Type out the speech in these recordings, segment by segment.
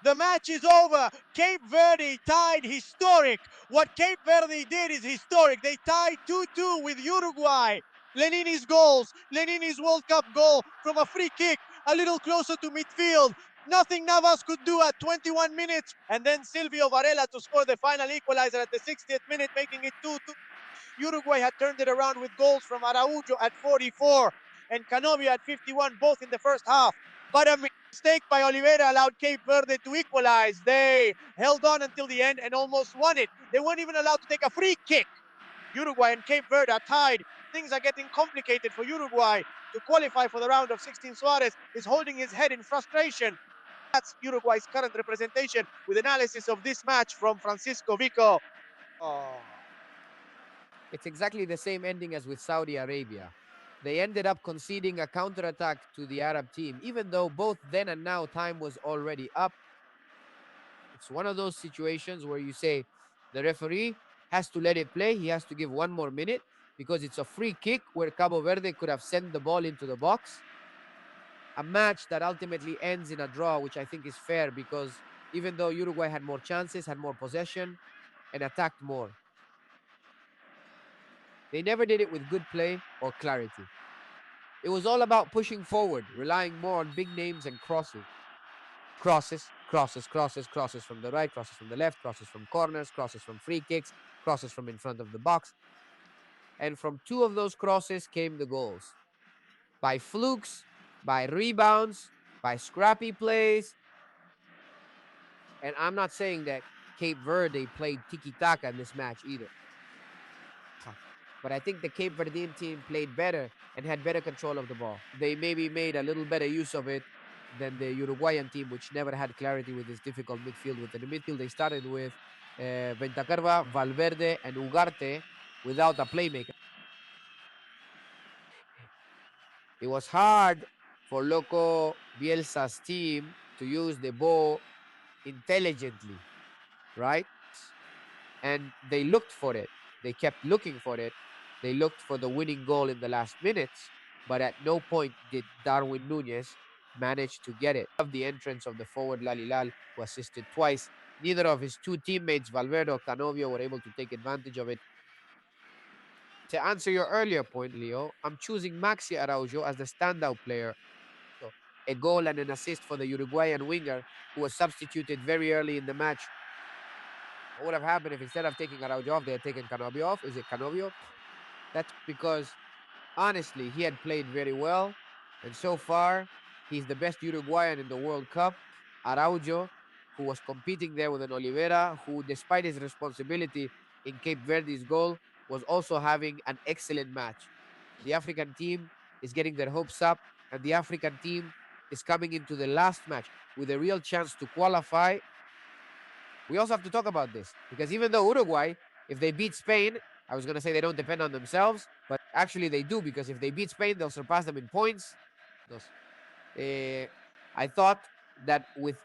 The match is over. Cape Verde tied historic. What Cape Verde did is historic. They tied 2-2 with Uruguay. Lenini's goals. Lenini's World Cup goal from a free kick, a little closer to midfield. Nothing Navas could do at 21 minutes. And then Silvio Varela to score the final equalizer at the 60th minute, making it 2-2. Uruguay had turned it around with goals from Araujo at 44 and Canovio at 51, both in the first half. But a mistake by Oliveira allowed Cape Verde to equalize. They held on until the end and almost won it. They weren't even allowed to take a free kick. Uruguay and Cape Verde are tied. Things are getting complicated for Uruguay. To qualify for the round of 16, Suarez is holding his head in frustration. That's Uruguay's current representation with analysis of this match from Francisco Vico. Oh. It's exactly the same ending as with Saudi Arabia. They ended up conceding a counterattack to the Arab team, even though both then and now time was already up. It's one of those situations where you say the referee has to let it play. He has to give one more minute because it's a free kick where Cabo Verde could have sent the ball into the box. A match that ultimately ends in a draw, which I think is fair because even though Uruguay had more chances, had more possession, and attacked more, they never did it with good play or clarity. It was all about pushing forward, relying more on big names and crosses. Crosses from the right, crosses from the left, crosses from corners, crosses from free kicks, crosses from in front of the box. And from two of those crosses came the goals. By flukes, by rebounds, by scrappy plays. And I'm not saying that Cape Verde played tiki-taka in this match either. But I think the Cape Verdean team played better and had better control of the ball. They maybe made a little better use of it than the Uruguayan team, which never had clarity with this difficult midfield. Within the midfield, they started with Ventacarva, Valverde, and Ugarte without a playmaker. It was hard for Loco Bielsa's team to use the ball intelligently, right? And they looked for it. They kept looking for it. They looked for the winning goal in the last minutes, but at no point did Darwin Nunez manage to get it. Of the entrance of the forward Lalilal, who assisted twice, neither of his two teammates, Valverde or Canovio, were able to take advantage of it. To answer your earlier point, Leo, I'm choosing Maxi Araujo as the standout player. So, a goal and an assist for the Uruguayan winger, who was substituted very early in the match. What would have happened if instead of taking Araujo off, they had taken Canovio off? Is it Canovio? That's because, honestly, he had played very well. And so far, he's the best Uruguayan in the World Cup. Araujo, who was competing there with an Oliveira, who, despite his responsibility in Cape Verde's goal, was also having an excellent match. The African team is getting their hopes up, and the African team is coming into the last match with a real chance to qualify. We also have to talk about this because even though Uruguay, if they beat Spain, I was going to say they don't depend on themselves, but actually they do because if they beat Spain, they'll surpass them in points. I thought that with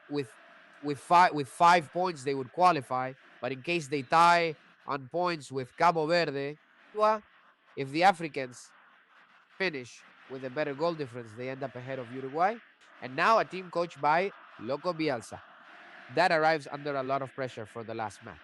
5 points they would qualify, but in case they tie on points with Cabo Verde, if the Africans finish with a better goal difference, they end up ahead of Uruguay. And now a team coached by Loco Bielsa that arrives under a lot of pressure for the last match.